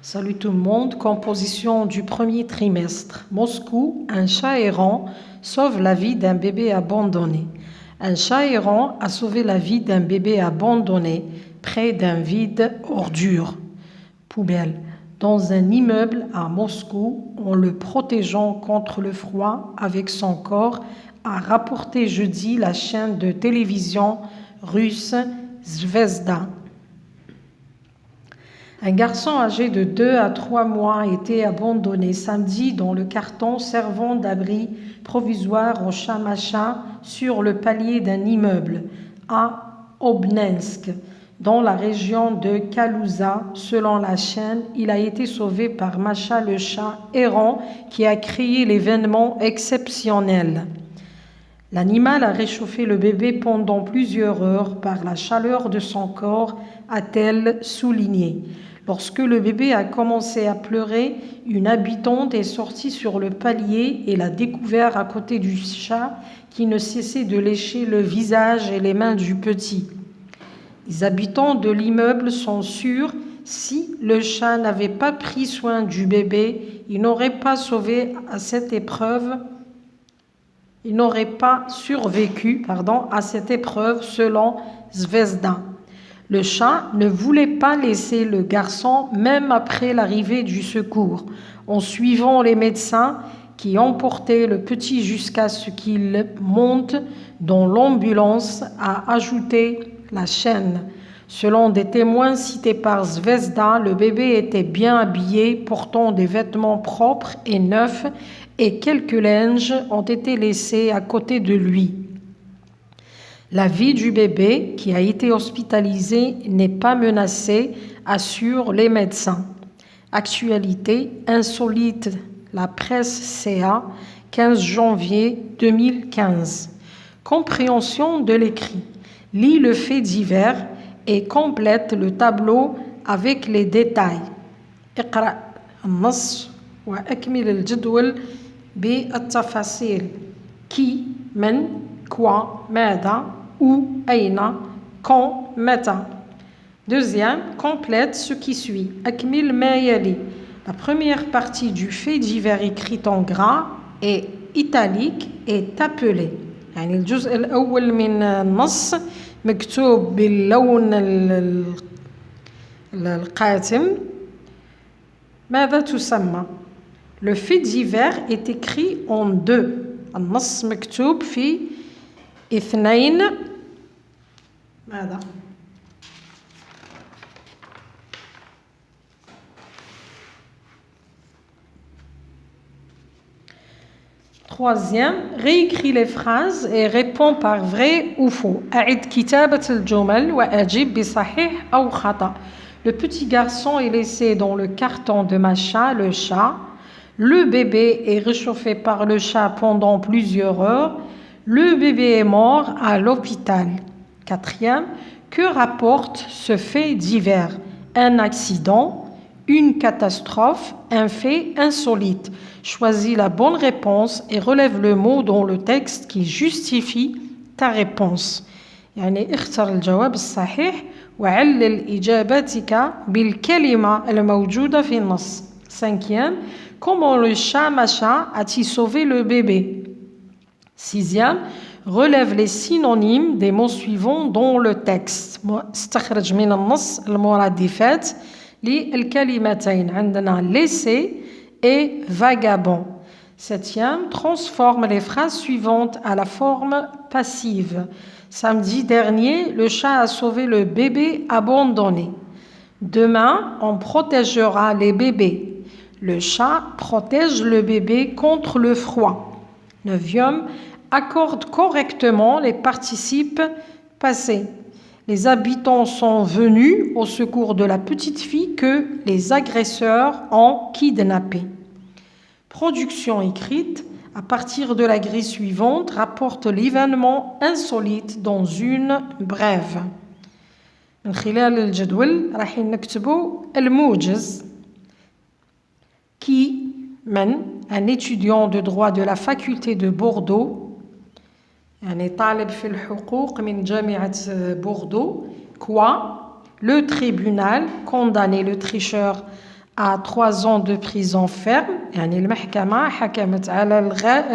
Salut tout le monde, composition du premier trimestre. Moscou, un chat errant sauve la vie d'un bébé abandonné. Un chat errant a sauvé la vie d'un bébé abandonné près d'un vide ordure, poubelle, dans un immeuble à Moscou en le protégeant contre le froid avec son corps, a rapporté jeudi la chaîne de télévision russe Zvezda. Un garçon âgé de 2 à 3 mois a été abandonné samedi dans le carton servant d'abri provisoire au chat Macha sur le palier d'un immeuble à Obninsk, dans la région de Kalouza. Selon la chaîne, il a été sauvé par Macha le chat errant qui a créé l'événement exceptionnel. L'animal a réchauffé le bébé pendant plusieurs heures par la chaleur de son corps, a-t-elle souligné. Lorsque le bébé a commencé à pleurer, une habitante est sortie sur le palier et l'a découvert à côté du chat qui ne cessait de lécher le visage et les mains du petit. Les habitants de l'immeuble sont sûrs, si le chat n'avait pas pris soin du bébé, il n'aurait pas sauvé à cette épreuve. Il n'aurait pas survécu à cette épreuve selon Zvezda. Le chat ne voulait pas laisser le garçon même après l'arrivée du secours, en suivant les médecins qui emportaient le petit jusqu'à ce qu'il monte dans l'ambulance, a ajouté la chaîne. Selon des témoins cités par Zvezda, le bébé était bien habillé, portant des vêtements propres et neufs et quelques linges ont été laissés à côté de lui. La vie du bébé, qui a été hospitalisé, n'est pas menacée, assurent les médecins. Actualité insolite, la presse CA, 15 janvier 2015. Compréhension de l'écrit. Lis le fait divers et complète le tableau avec les détails. اقرأ النص وأكمل الجدول بالتفاصيل. Qui, من, quoi, ماذا, où, أين, quand, متى. Deuxième, complète ce qui suit. أكمل ما يلي. La première partie du fait divers écrit en gras et italique est appelée. يعني الجزء الأول من النص مكتوب باللون القاتم. ماذا تسمى؟ Le fait divers est écrit en deux. النص مكتوب في اثنين. ماذا؟ Troisième, réécris les phrases et réponds par vrai ou faux. أعد كتابة الجمل وأجب بصحيح أو خطأ. Le petit garçon est laissé dans le carton de Macha, le chat. Le bébé est réchauffé par le chat pendant plusieurs heures. Le bébé est mort à l'hôpital. Quatrième, que rapporte ce fait divers? Un accident, une catastrophe, un fait insolite. Choisis la bonne réponse et relève le mot dans le texte qui justifie ta réponse. يعني اختر الجواب الصحيح وعلل إجابتك بالكلمة الموجودة في النص. Cinquième, comment le chat Macha a-t-il sauvé le bébé? Sixième, relève les synonymes des mots suivants dans le texte. استخرج من النص المرادفات للكلمتين. عندنا laisser et vagabond. Septième, transforme les phrases suivantes à la forme passive. Samedi dernier, le chat a sauvé le bébé abandonné. Demain, on protégera les bébés. Le chat protège le bébé contre le froid. Neuvième, accorde correctement les participes passés. Les habitants sont venus au secours de la petite fille que les agresseurs ont kidnappée. Production écrite, à partir de la grille suivante, rapporte l'événement insolite dans une brève. من خلال الجدول راح نكتبوا الموجز. Qui, من, un étudiant de droit de la faculté de Bordeaux, يعني طالب في الحقوق من جامعة بوردو. Quoi? Le tribunal condamné le tricheur à 3 ans de prison ferme. يعني المحكمة حكمت على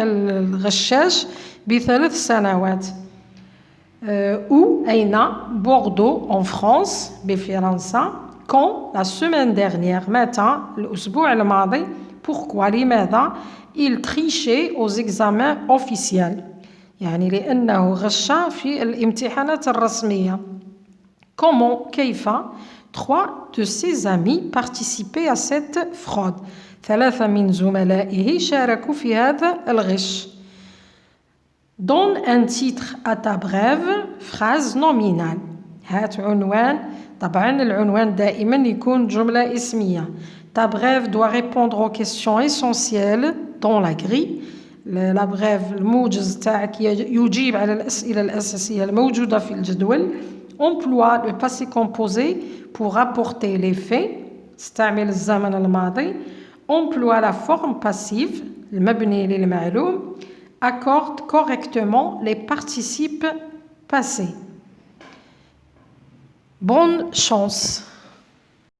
الغشاش ب3 سنوات. Ou أين Bordeaux en France بفرنسا. Quand la semaine dernière متى الأسبوع الماضي. Pourquoi لماذا il trichait aux examens officiels يعني لأنه غش في الامتحانات الرسمية. Comment كيف 3 de ses amis participaient à cette fraude. 3 من زملائه شاركوا في هذا الغش. Donne un titre à ta brève phrase nominale. هات عنوان. طبعا العنوان دائما يكون جملة اسمية. Ta brève doit répondre aux questions essentielles dans la grille. La brève الموجز تاعك يجيب على الأسئلة الأساسية الموجودة في الجدول. Emploie le passé composé pour rapporter les faits. استعمل الزمن الماضي. Emploie la forme passive المبني للمعلوم. Accorde correctement les participes passés. Bonne chance.